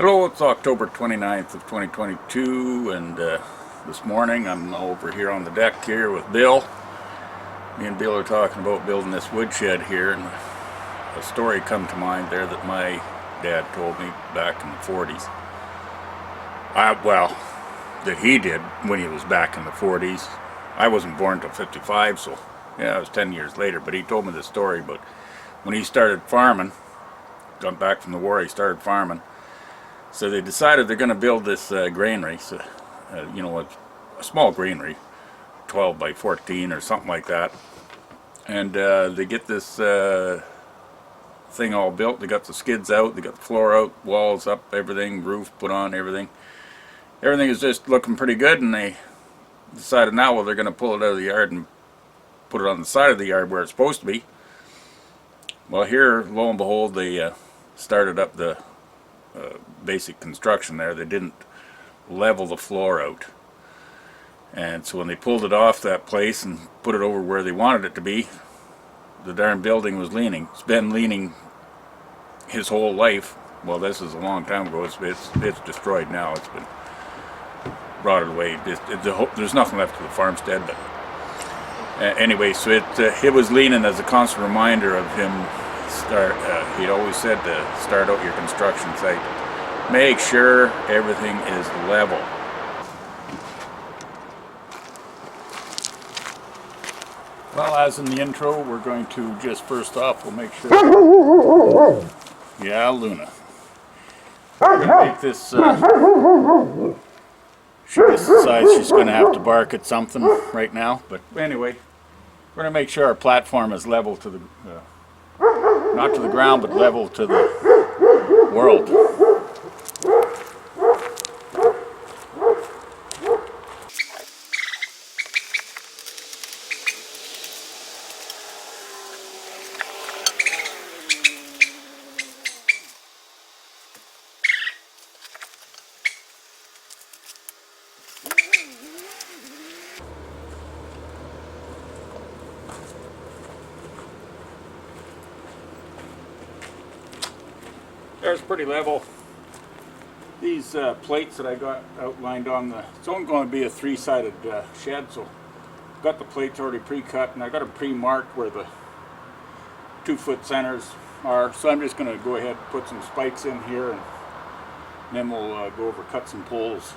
Hello, it's October 29th of 2022, and this morning I'm over here on the deck here with Bill. Me and Bill are talking about building this woodshed here, and a story come to mind there that my dad told me back in the 40s. Well, that he did when he was back in the 40s. I wasn't born till 55, so yeah, it was 10 years later, but he told me this story about when he started farming. Got back from the war, he started farming. So they decided they're going to build this granary, so, a small granary, 12 by 14 or something like that. And they get this thing all built. They got the skids out, they got the floor out, walls up, everything, roof put on, everything. Everything is just looking pretty good, and they decided now, well, they're going to pull it out of the yard and put it on the side of the yard where it's supposed to be. Well, here, lo and behold, they started up the basic construction there. They didn't level the floor out, and so when they pulled it off that place and put it over where they wanted it to be, the darn building was leaning. It's been leaning his whole life. Well, this is a long time ago. It's destroyed now. It's been rotted away. There's nothing left of the farmstead, but anyway, so it was leaning as a constant reminder of him. He'd always said to start out your construction site, make sure everything is level. Well, as in the intro, we're going to just first off, we'll make sure. Yeah, Luna. We're going to make this. She decides she's going to have to bark at something right now, but anyway, we're going to make sure our platform is level to the. Not to the ground, but level to the world. There's pretty level. These plates that I got outlined on it's only going to be a three-sided shed, so I've got the plates already pre-cut, and I got them pre-marked where the 2-foot centers are. So I'm just going to go ahead and put some spikes in here, and then we'll go over cut some poles.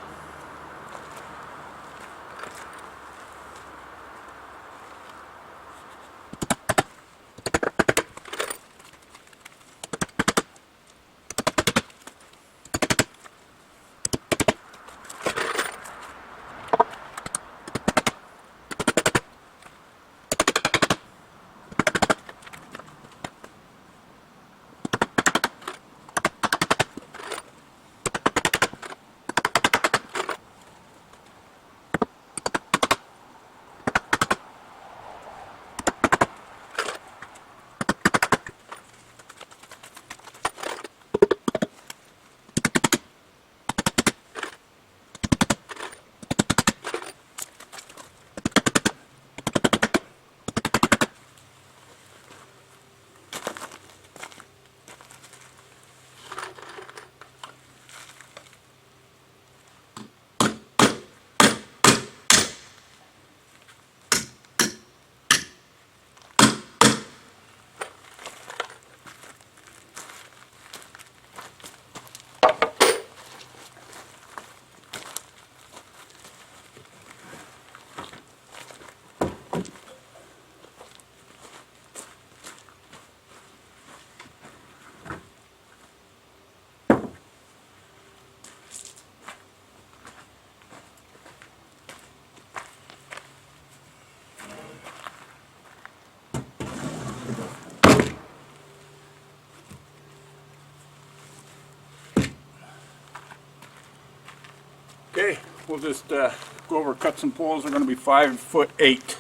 Okay, we'll just go over cut some poles. They're going to be 5'8".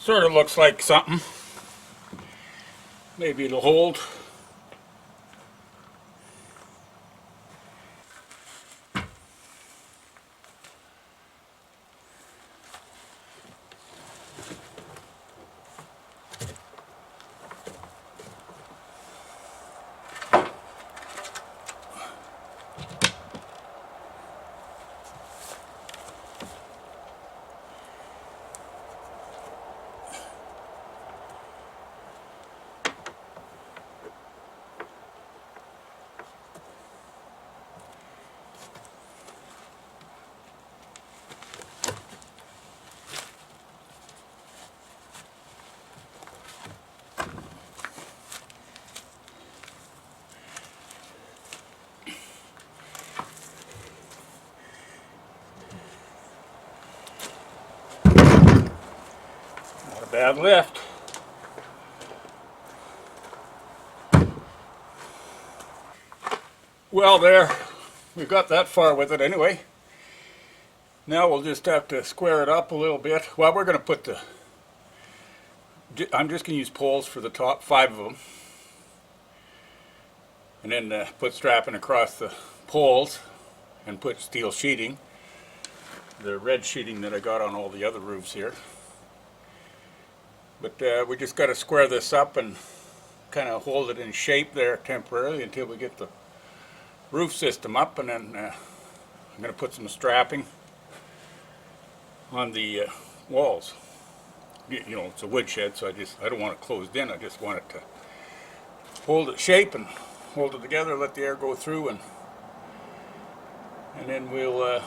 Sort of looks like something. Maybe it'll hold. Not a bad lift. Well, there, we got that far with it anyway. Now we'll just have to square it up a little bit. Well, we're going to put I'm just going to use poles for the top 5 of them. And then put strapping across the poles and put steel sheeting. The red sheeting that I got on all the other roofs here. But we just got to square this up and kind of hold it in shape there temporarily until we get the roof system up, and then I'm going to put some strapping on the walls. You know, it's a woodshed, so I don't want it closed in. I just want it to hold its shape and hold it together, let the air go through, and then we'll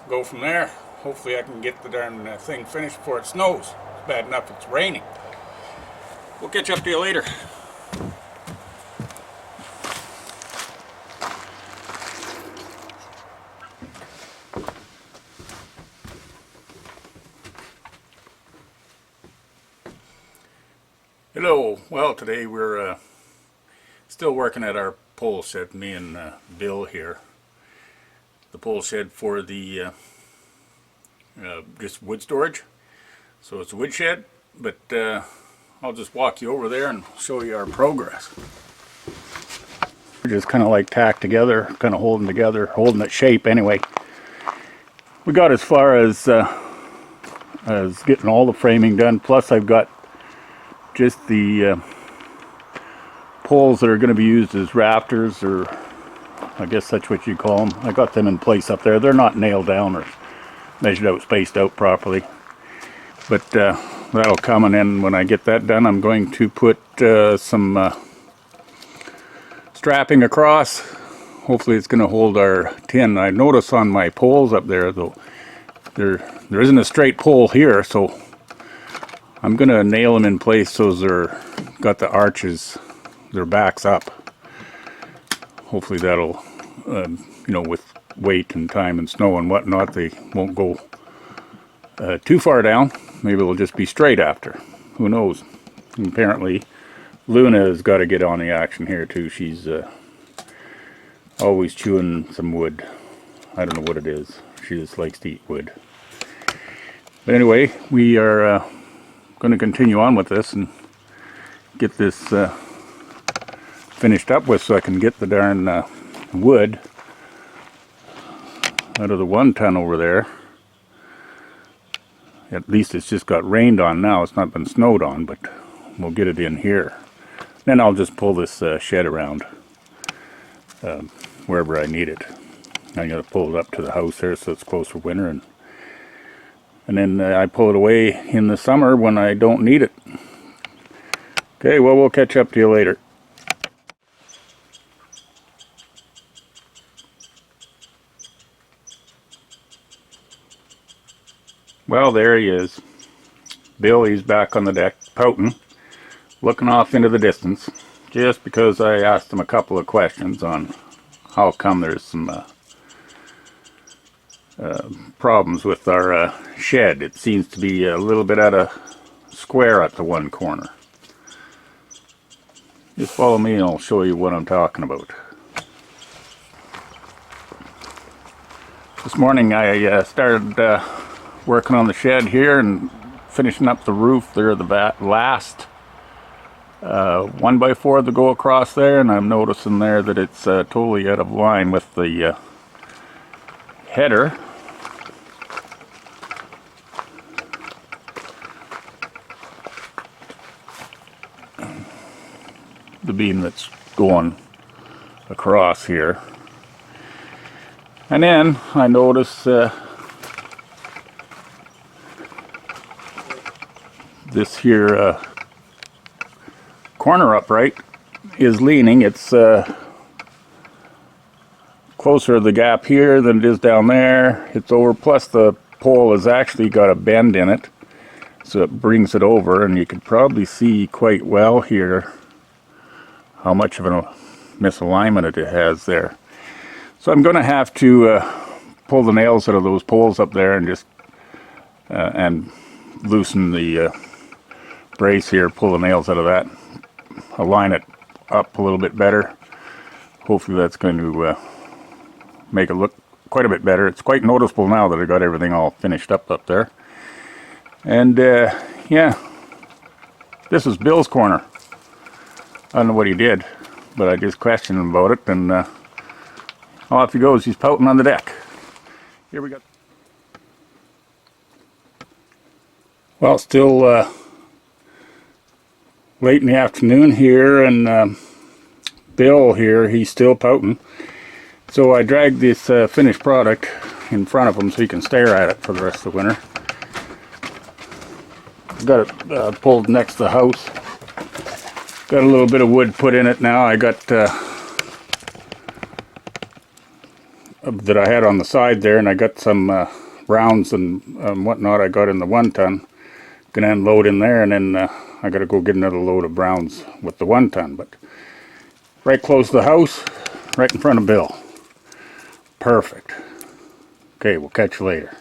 go from there. Hopefully I can get the darn thing finished before it snows. It's bad enough it's raining. We'll catch up to you later. Hello. Well, today we're still working at our pole shed, me and Bill here. The pole shed for the just wood storage. So it's a wood shed, but I'll just walk you over there and show you our progress. We're just kind of like tacked together, kind of holding together, holding its shape anyway. We got as far as getting all the framing done, plus I've got just the poles that are going to be used as rafters, or I guess that's what you call them. I got them in place up there. They're not nailed down or measured out, spaced out properly. But that'll come, and then when I get that done, I'm going to put some strapping across. Hopefully it's going to hold our tin. I notice on my poles up there, though, there isn't a straight pole here, so I'm going to nail them in place so they're got the arches, their backs up. Hopefully that'll, you know, with weight and time and snow and whatnot, they won't go too far down. Maybe it'll just be straight after. Who knows? And apparently Luna has got to get on the action here too. She's always chewing some wood. I don't know what it is. She just likes to eat wood. But anyway, we are going to continue on with this and get this finished up with, so I can get the darn wood out of the 1 ton over there. At least it's just got rained on now. It's not been snowed on, but we'll get it in here. Then I'll just pull this shed around wherever I need it. I'm going to pull it up to the house there so it's close for winter, and then I pull it away in the summer when I don't need it. Okay, well, we'll catch up to you later. Well, there he is. Bill, he's back on the deck, pouting, looking off into the distance, just because I asked him a couple of questions on how come there's some problems with our shed. It seems to be a little bit out of square at the one corner. Just follow me and I'll show you what I'm talking about. This morning I started working on the shed here and finishing up the roof there, the last 1x4 to go across there, and I'm noticing there that it's totally out of line with the header. The beam that's going across here. And then I notice this here corner upright is leaning. It's closer to the gap here than it is down there. It's over, plus the pole has actually got a bend in it, so it brings it over, and you can probably see quite well here how much of a misalignment it has there. So I'm going to have to pull the nails out of those poles up there and just and loosen the brace here, pull the nails out of that, align it up a little bit better. Hopefully that's going to make it look quite a bit better. It's quite noticeable now that I got everything all finished up there. And yeah, this is Bill's corner. I don't know what he did, but I just questioned him about it, and off he goes. He's pouting on the deck. Here we go. Well, still late in the afternoon here, and Bill here, he's still pouting. So I dragged this finished product in front of him so he can stare at it for the rest of the winter. Got it pulled next to the house. Got a little bit of wood put in it now. I got that I had on the side there, and I got some rounds and whatnot I got in the 1 ton. Gonna unload in there, and then I gotta go get another load of browns with the 1 ton. But right close to the house, right in front of Bill. Perfect. Okay, we'll catch you later.